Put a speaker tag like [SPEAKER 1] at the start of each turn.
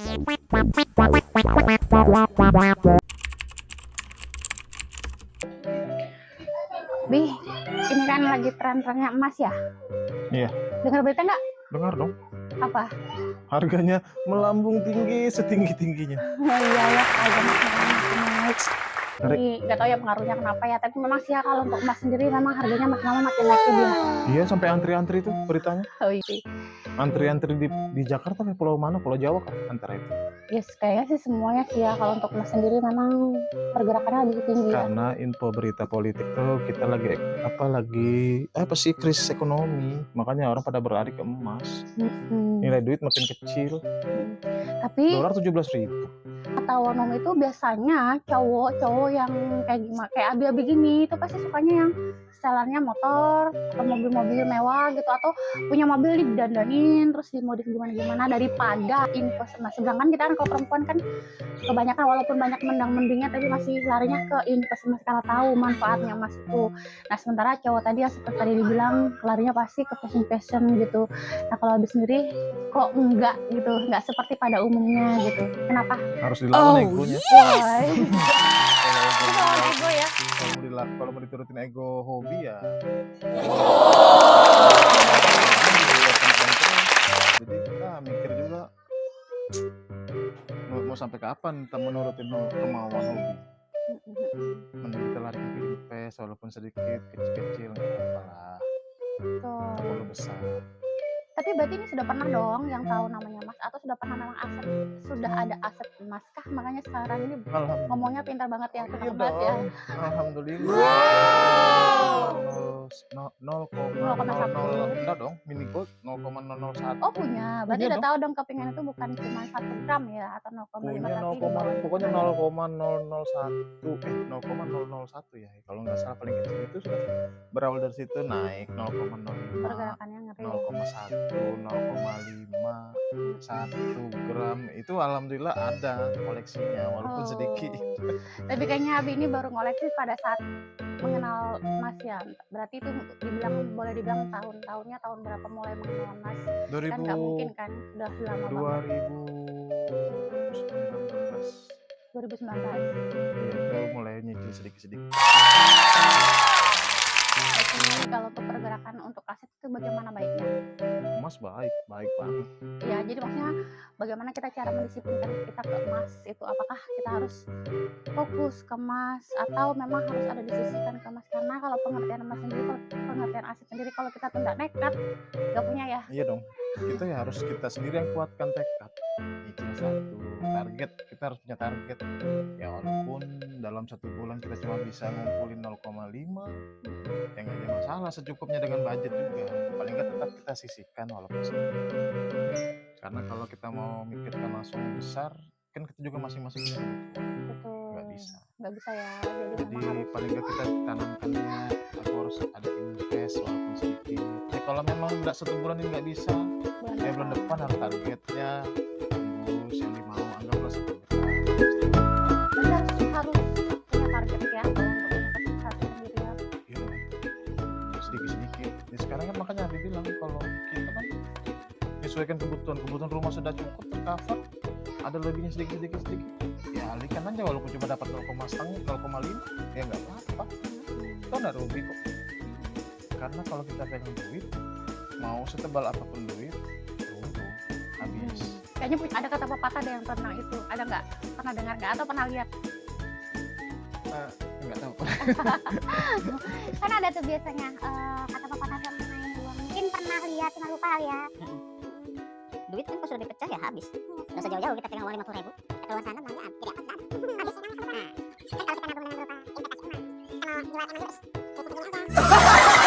[SPEAKER 1] Bi, ini kan lagi tren-trennya emas ya?
[SPEAKER 2] Iya.
[SPEAKER 1] Dengar berita nggak?
[SPEAKER 2] Dengar dong.
[SPEAKER 1] Apa?
[SPEAKER 2] Harganya melambung tinggi setinggi-tingginya.
[SPEAKER 1] Oh iya ya, harga emas makin naik. Jadi nggak tahu ya pengaruhnya kenapa ya, tapi memang sih ya kalau untuk emas sendiri memang harganya makin lama makin naik dia.
[SPEAKER 2] Iya, sampai antri-antri tuh beritanya.
[SPEAKER 1] Oh iya.
[SPEAKER 2] Antri-antri di Jakarta ke pulau mana? Pulau Jawa kan antara itu.
[SPEAKER 1] Yes, kayaknya sih semuanya sih ya kalau untuk emas sendiri memang pergerakannya lebih tinggi ya.
[SPEAKER 2] Karena info berita politik tuh kita lagi apa sih krisis ekonomi, makanya orang pada berlari ke emas. Nilai duit makin kecil.
[SPEAKER 1] Tapi
[SPEAKER 2] Dolar 17.000.
[SPEAKER 1] kata Wanom itu biasanya cowok yang kayak abi-abi gini itu pasti sukanya yang setelannya motor atau mobil-mobil mewah gitu, atau punya mobil didandanin terus dimodif gimana daripada invest emas. Sedangkan kita kan kalau perempuan kan kebanyakan walaupun banyak mendang-mendingnya tapi masih larinya ke invest emas karena tahu manfaatnya emas itu. Nah sementara cowok tadi yang seperti tadi dibilang larinya pasti ke fashion gitu. Nah kalau abi sendiri kok enggak gitu, enggak seperti pada umumnya gitu. Kenapa?
[SPEAKER 2] Harus dilawan egonya.
[SPEAKER 1] Why?
[SPEAKER 2] Kalau
[SPEAKER 1] Lawan ego ya.
[SPEAKER 2] kalau mau diturutin ego hobi ya. Jadi kita mikir juga mau sampai kapan kita menurutin kemauan hobi. Mending kita lari ke invest walaupun sedikit kecil-kecil nggak apa-apa lah.
[SPEAKER 1] Betul.
[SPEAKER 2] Kalau besar.
[SPEAKER 1] Tapi berarti ini sudah pernah dong yang tahu namanya emas, atau sudah pernah memang sudah ada aset emas kah? Makanya sekarang ini ngomongnya pintar banget ya,
[SPEAKER 2] Iya
[SPEAKER 1] pintar banget ya.
[SPEAKER 2] dong. Alhamdulillah.
[SPEAKER 1] Wow.
[SPEAKER 2] 0,00 enggak dong, mini gold 0,001.
[SPEAKER 1] Oh punya, berarti
[SPEAKER 2] Punya
[SPEAKER 1] udah
[SPEAKER 2] dong.
[SPEAKER 1] tahu dong kepingan itu bukan cuma 1 gram ya atau 0,5
[SPEAKER 2] Punya
[SPEAKER 1] tapi di bawah
[SPEAKER 2] pokoknya 0,001 ya. Kalau nggak salah paling kecil itu sudah berawal dari situ naik 0,05,
[SPEAKER 1] pergerakannya ngeri ya.
[SPEAKER 2] 0,1, 0,5, 1 gram itu alhamdulillah ada koleksinya walaupun sedikit.
[SPEAKER 1] Tapi kayaknya Abi ini baru ngoleksi pada saat mengenal emas ya. Berarti itu boleh dibilang tahunnya tahun berapa mulai mengenal emas? Kan nggak mungkin kan, udah lama banget. 2019.
[SPEAKER 2] Iya, itu mulai nyicil sedikit-sedikit.
[SPEAKER 1] Kalau untuk pergerakan untuk aset itu bagaimana baiknya?
[SPEAKER 2] Emas baik banget.
[SPEAKER 1] Ya, jadi maksudnya bagaimana kita cara mendisiplinkan kita ke emas itu? Apakah kita harus fokus ke emas atau memang harus ada disisihkan ke emas? Karena kalau pengertian emas sendiri, pengertian aset sendiri, kalau kita tidak nekat, nggak punya ya.
[SPEAKER 2] Iya dong. Kita ya harus kita sendiri yang kuatkan tekad. Itu satu target, kita harus punya target. Ya walaupun dalam 1 bulan kita cuma bisa ngumpulin 0,5, ya nggak ada masalah, secukupnya dengan budget juga. Paling nggak tetap kita sisihkan walaupun sedikit. Karena kalau kita mau mikirkan langsung besar, kan kita juga masing-masing bisa.
[SPEAKER 1] Betul. Nggak bisa ya.
[SPEAKER 2] Jadi paling nggak kita tanamkan niat, aku harus ada invest walaupun sedikit. Ya kalau memang nggak 1 bulan ini nggak bisa, ya bulan depan harus targetnya tembus yang dimau, anggaplah 1 gram.
[SPEAKER 1] Berarti harus punya target ya kalau untuk investasi sendiri ya.
[SPEAKER 2] Iya dong. Sedikit-sedikit. Ya sekarang kan makanya Abi bilang kalau kita kan menyesuaikan kebutuhan rumah sudah cukup tercover, ada lebihnya sedikit ya alihkan aja walaupun cuma dapat 0,5 ya nggak apa-apa, itu nggak rugi kok. Karena kalau kita pegang duit, mau setebal apapun duit turun habis.
[SPEAKER 1] Kayaknya ada kata pepatah deh yang pernah itu, ada nggak? Pernah dengar nggak atau pernah lihat?
[SPEAKER 2] Nggak tahu.
[SPEAKER 1] Kan ada tuh biasanya kata pepatah yang main uang, mungkin pernah lihat cuma lupa ya.
[SPEAKER 3] Duit kan kalau sudah dipecah ya habis. Nggak usah jauh-jauh kita pegang uang 50.000, keluar sana belanjaan tidak akan habis. Kan kalau kita nabung dengan berupa investasi emas, kalau jual emas terus,